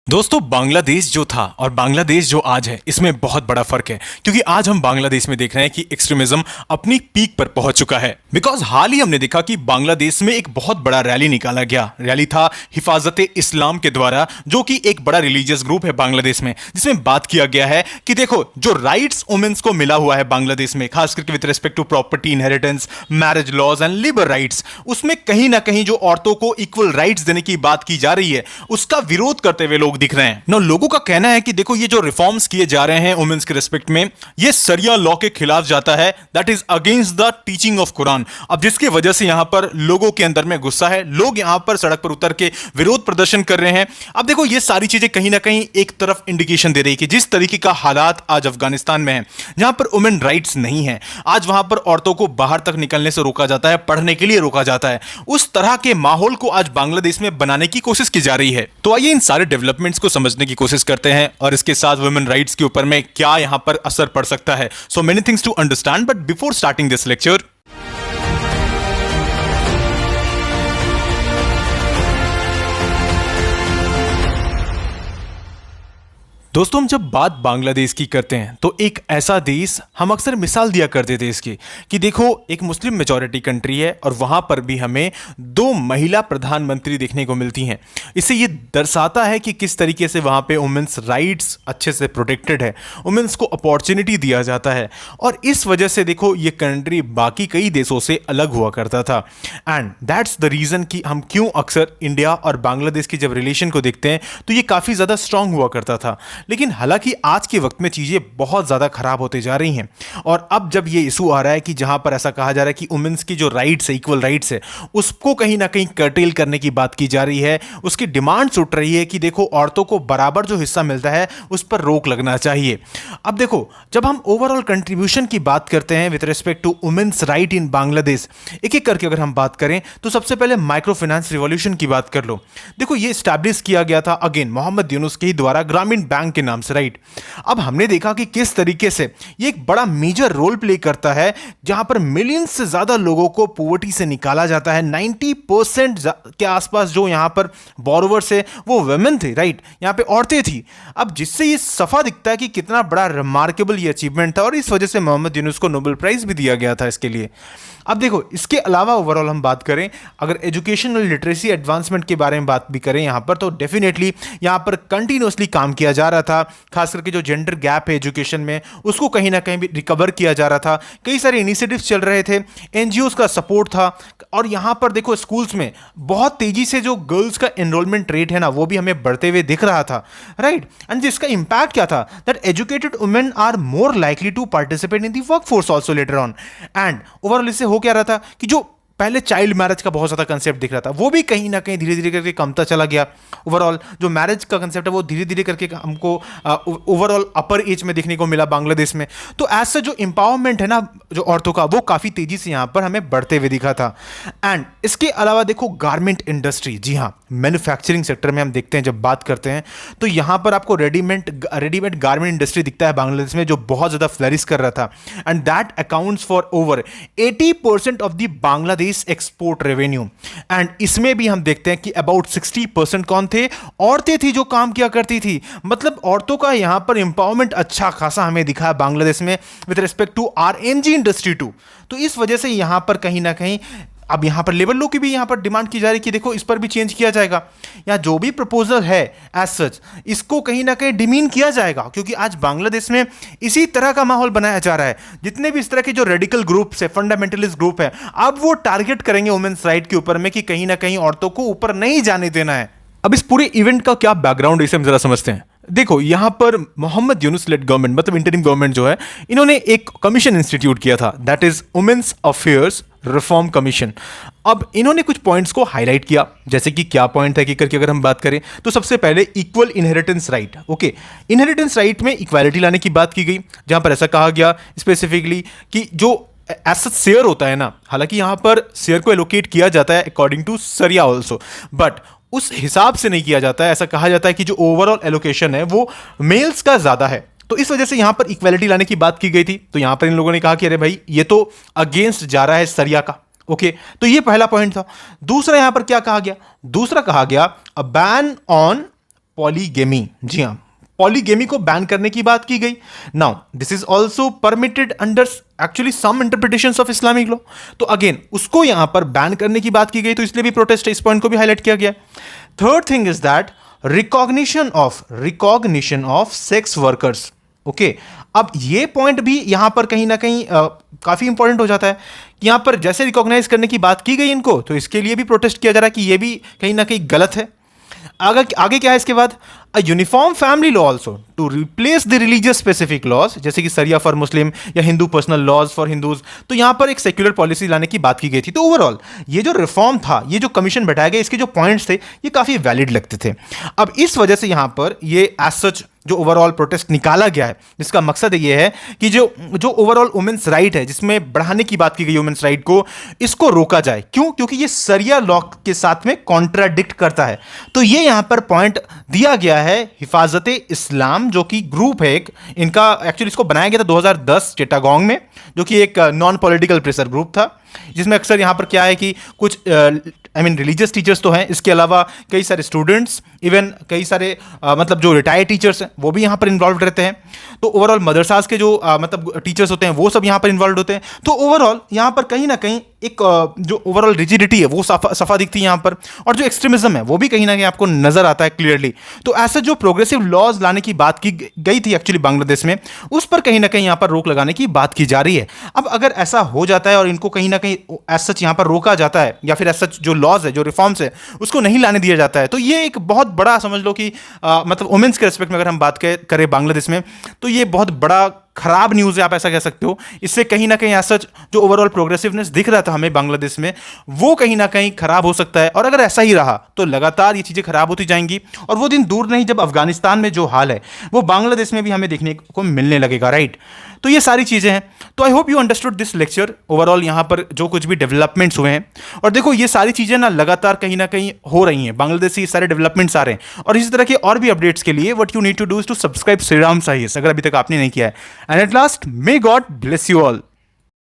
दोस्तों, बांग्लादेश जो था और बांग्लादेश जो आज है, इसमें बहुत बड़ा फर्क है। क्योंकि आज हम बांग्लादेश में देख रहे हैं कि एक्सट्रीमिज्म अपनी पीक पर पहुंच चुका है। बिकॉज हाल ही हमने देखा कि बांग्लादेश में एक बहुत बड़ा रैली निकाला गया। रैली था हिफाजत इस्लाम के द्वारा, जो कि एक बड़ा रिलीजियस ग्रुप है बांग्लादेश में, जिसमें बात किया गया है कि देखो, जो राइट्स वुमेन्स को मिला हुआ है बांग्लादेश में, खास करके with respect to property, inheritance, marriage laws and labour rights, उसमें कहीं ना कहीं जो औरतों को इक्वल राइट्स देने की बात की जा रही है, उसका विरोध करते हुए लोग दिख रहे हैं। ना लोगों का कहना है कि देखो, ये जो रिफॉर्म्स किए जा रहे हैं वुमेन्स के रिस्पेक्ट में, ये सरिया लॉ के खिलाफ जाता है। That is against the teaching of Quran. अब जिसकी वजह से यहां पर लोगों के अंदर में गुस्सा है, लोग यहां पर सड़क पर उतर के विरोध प्रदर्शन कर रहे हैं। अब देखो, ये सारी चीजें कहीं ना कहीं एक तरफ इंडिकेशन दे रही है कि जिस तरीके का हालात आज अफगानिस्तान में है, जहां पर वुमेन राइट्स नहीं है, आज वहां पर औरतों को बाहर तक निकलने से रोका जाता है, पढ़ने के लिए रोका जाता है, उस तरह के माहौल को आज बांग्लादेश में बनाने की कोशिश की जा रही है। तो आइए इन सारे डेवलपमेंट्स को समझने की कोशिश करते हैं और इसके साथ वुमेन राइट्स के ऊपर में क्या यहां पर असर पड़ सकता है। So many things to understand, but before starting this lecture, दोस्तों, हम जब बात बांग्लादेश की करते हैं तो एक ऐसा देश हम अक्सर मिसाल दिया करते थे इसकी कि देखो, एक मुस्लिम मेजॉरिटी कंट्री है और वहां पर भी हमें 2 महिला प्रधानमंत्री देखने को मिलती हैं। इससे ये दर्शाता है कि किस तरीके से वहां पे वुमेन्स राइट्स अच्छे से प्रोटेक्टेड है, वुमेन्स को अपॉर्चुनिटी दिया जाता है। और इस वजह से देखो, ये कंट्री बाकी कई देशों से अलग हुआ करता था। एंड दैट्स द रीज़न कि हम क्यों अक्सर इंडिया और बांग्लादेश की जब रिलेशन को देखते हैं तो ये काफ़ी ज़्यादा स्ट्रांग हुआ करता था। लेकिन हालांकि आज के वक्त में चीज़ें बहुत ज़्यादा खराब होते जा रही हैं। और अब जब ये इशू आ रहा है कि जहां पर ऐसा कहा जा रहा है कि वुमेन्स की जो राइट्स है, इक्वल राइट्स है, उसको कहीं ना कहीं कर्टेल करने की बात की जा रही है, उसकी डिमांड्स उठ रही है कि देखो, औरतों को बराबर जो हिस्सा मिलता है उस पर रोक लगना चाहिए। अब देखो, जब हम ओवरऑल कंट्रीब्यूशन की बात करते हैं with respect to women's right in Bangladesh, एक एक करके अगर हम बात करें तो सबसे पहले माइक्रो फाइनेंस रिवॉल्यूशन की बात कर लो। देखो, ये स्टैब्लिश किया गया था अगेन मोहम्मद यूनुस के ही द्वारा ग्रामीण बैंक के नाम से, राइट। अब हमने देखा कि किस तरीके से ये एक बड़ा मेजर रोल प्ले करता है, जहां पर मिलियंस से ज्यादा लोगों को पॉवर्टी से निकाला जाता है। 90% के आसपास जो यहां पर बोरोवर्स है वो वुमेन थे, राइट, यहां पे औरतें थी। अब जिससे ये सफा दिखता है कि कितना बड़ा रिमार्केबल ये अचीवमेंट था और इस वजह से मोहम्मद यूनुस को नोबेल प्राइज भी दिया गया था इसके लिए। अब देखो, इसके अलावा ओवरऑल हम बात करें, अगर एजुकेशन और लिटरेसी एडवांसमेंट के बारे में बात भी करें यहां पर, तो डेफिनेटली यहां पर कंटिन्यूसली काम किया जा रहा था। खास करके जो जेंडर गैप है एजुकेशन में, उसको कहीं ना कहीं भी रिकवर किया जा रहा था। कई सारे इनिशिएटिव्स चल रहे थे, एनजीओज का सपोर्ट था। और यहां पर देखो, स्कूल्स में बहुत तेजी से जो गर्ल्स का एनरोलमेंट रेट है ना, वो भी हमें बढ़ते हुए दिख रहा था, राइट। एंड जिसका इंपैक्ट क्या था, that educated women are more likely to participate in the workforce also later on. And overall इससे हो क्या रहा था कि जो पहले चाइल्ड मैरिज का बहुत ज़्यादा कंसेप्ट दिख रहा था, वो भी कहीं ना कहीं धीरे धीरे करके कमता चला गया। ओवरऑल जो मैरिज का कंसेप्ट है वो धीरे धीरे करके हमको ओवरऑल अपर एज में देखने को मिला बांग्लादेश में। तो ऐसा जो एम्पावरमेंट है ना जो औरतों का, वो काफ़ी तेज़ी से यहाँ पर हमें बढ़ते हुए दिखा था। एंड इसके अलावा देखो, गारमेंट इंडस्ट्री, जी हाँ, मैन्युफैक्चरिंग सेक्टर में हम देखते हैं जब बात करते हैं तो यहाँ पर आपको रेडीमेड गारमेंट इंडस्ट्री दिखता है बांग्लादेश में, जो बहुत ज़्यादा फ्लरिश कर रहा था। And that accounts for over 80% of the Bangladesh export revenue. And इसमें भी हम देखते हैं कि अबाउट 60% कौन थे, औरतें थी जो काम किया करती थी। मतलब औरतों का यहां पर एम्पावरमेंट अच्छा खासा हमें दिखा है बांग्लादेश में with respect to RNG industry too. तो इस वजह से यहां पर कहीं ना कहीं अब यहाँ पर लेबर लॉ की भी यहाँ पर डिमांड की जा रही है कि देखो, इस पर भी चेंज किया जाएगा, या जो भी प्रपोजल है एज सच, इसको कहीं ना कहीं डिमीन किया जाएगा। क्योंकि आज बांग्लादेश में इसी तरह का माहौल बनाया जा रहा है। जितने भी इस तरह के जो रेडिकल ग्रुप्स है, फंडामेंटलिस्ट ग्रुप है, अब वो टारगेट करेंगे वुमेन्स राइट के ऊपर में कि कहीं ना कहीं औरतों को ऊपर नहीं जाने देना है। अब इस पूरे इवेंट का क्या बैकग्राउंड है, इसे हम जरा समझते हैं। देखो, यहां पर मोहम्मद यूनुस लेड गवर्नमेंट, मतलब इंटरिम गवर्नमेंट जो है, इन्होंने एक कमीशन इंस्टीट्यूट किया था, that is women's affairs reform commission. अब इन्होंने कुछ पॉइंट्स को हाईलाइट किया, जैसे कि क्या पॉइंट है कि करके अगर हम बात करें तो सबसे पहले equal inheritance right. Okay, inheritance right में इक्वालिटी लाने की बात की गई, जहां पर ऐसा कहा गया स्पेसिफिकली कि जो एसेट शेयर होता है ना, हालांकि यहां पर शेयर को एलोकेट किया जाता है अकॉर्डिंग टू सरिया ऑल्सो, बट उस हिसाब से नहीं किया जाता है। ऐसा कहा जाता है कि जो ओवरऑल एलोकेशन है वो मेल्स का ज्यादा है। तो इस वजह से यहां पर इक्वालिटी लाने की बात की गई थी। तो यहां पर इन लोगों ने कहा कि अरे भाई, ये तो अगेंस्ट जा रहा है सरिया का। ओके, तो ये पहला पॉइंट था। दूसरा यहां पर क्या कहा गया, दूसरा कहा गया अ बैन ऑन पॉलीगेमी। जी हाँ, पॉलीगेमी को बैन करने की बात की गई। Now this is also permitted under actually some interpretations of Islamic law. तो अगेन उसको यहां पर बैन करने की बात की गई, तो इसलिए भी प्रोटेस्ट है, इस पॉइंट को भी हाईलाइट किया गया। Third thing is that recognition of sex workers. Okay, अब ये पॉइंट भी यहां पर कहीं ना कहीं काफी इंपॉर्टेंट हो जाता है कि यहां पर जैसे रिकॉग्नाइज करने की बात की गई इनको, तो इसके लिए भी प्रोटेस्ट किया जा रहा है कि ये भी कहीं ना कहीं गलत है। आगे क्या है इसके बाद, a uniform family law also to replace the religious specific laws, जैसे कि सरिया फॉर मुस्लिम या Hindu personal laws for Hindus. तो यहां पर एक सेक्युलर पॉलिसी लाने की बात की गई थी। तो ओवरऑल ये जो रिफॉर्म था, ये जो कमीशन बैठाया गया, इसके जो पॉइंट्स थे ये काफी वैलिड लगते थे। अब इस वजह से यहां पर ये एज सच जो ओवरऑल प्रोटेस्ट निकाला गया है, जिसका मकसद ये है कि जो ओवरऑल वुमेन्स राइट है, जिसमें बढ़ाने की बात की गई वुमेन्स राइट को, इसको रोका जाए। क्यों? क्योंकि ये सरिया लॉ के साथ में कॉन्ट्राडिक्ट करता है। तो ये यहां पर पॉइंट दिया गया है हिफाजते इस्लाम, जो कि ग्रुप है एक, इनका एक्चुअली इसको बनाया गया था 2010 चिटागोंग में, जो कि एक नॉन पॉलिटिकल प्रेशर ग्रुप था, जिसमें अक्सर यहां पर क्या है कि कुछ रिलीजियस टीचर्स तो हैं, इसके अलावा कई सारे स्टूडेंट्स, इवन कई सारे मतलब जो रिटायर्ड टीचर्स हैं वो भी यहाँ पर इन्वॉल्व रहते हैं। तो ओवरऑल मदरसास के जो मतलब टीचर्स होते हैं वो सब यहाँ पर इन्वॉल्व होते हैं। तो ओवरऑल यहाँ पर कहीं ना कहीं एक जो ओवरऑल रिजिडिटी है वो सफा दिखती है यहाँ पर, और जो एक्सट्रीमिज्म है वो भी कहीं ना कहीं आपको नजर आता है क्लियरली। तो ऐसा जो प्रोग्रेसिव लॉज लाने की बात की गई थी एक्चुअली बांग्लादेश में, उस पर कहीं ना कहीं यहाँ पर रोक लगाने की बात की जा रही है। अब अगर ऐसा हो जाता है और इनको कहीं ना कहीं एज सच यहाँ पर रोका जाता है, या फिर एज सच जो लॉज है, जो रिफॉर्म्स है, उसको नहीं लाने दिया जाता है, तो ये एक बहुत बड़ा समझ लो कि मतलब वुमेन्स के रेस्पेक्ट में अगर हम बात करें बांग्लादेश में, तो ये बहुत बड़ा खराब न्यूज़ है, आप ऐसा कह सकते हो। इससे कहीं ना कहीं सच जो ओवरऑल प्रोग्रेसिवनेस दिख रहा था हमें बांग्लादेश में, वो कहीं ना कहीं खराब हो सकता है। और अगर ऐसा ही रहा तो लगातार ये चीज़ें खराब होती जाएंगी, और वो दिन दूर नहीं जब अफगानिस्तान में जो हाल है वो बांग्लादेश में भी हमें देखने को मिलने लगेगा, राइट। तो ये सारी चीज़ें हैं। तो I hope you understood this lecture. Overall यहाँ पर जो कुछ भी डेवलपमेंट्स हुए हैं, और देखो ये सारी चीज़ें ना लगातार कहीं ना कहीं हो रही हैं, बांग्लादेश से ये सारे डेवलपमेंट्स आ रहे हैं। और इसी तरह के और भी अपडेट्स के लिए what you need to do is to subscribe Shriram साहिस, अगर अभी तक आपने नहीं किया है। And at last, may God bless you all.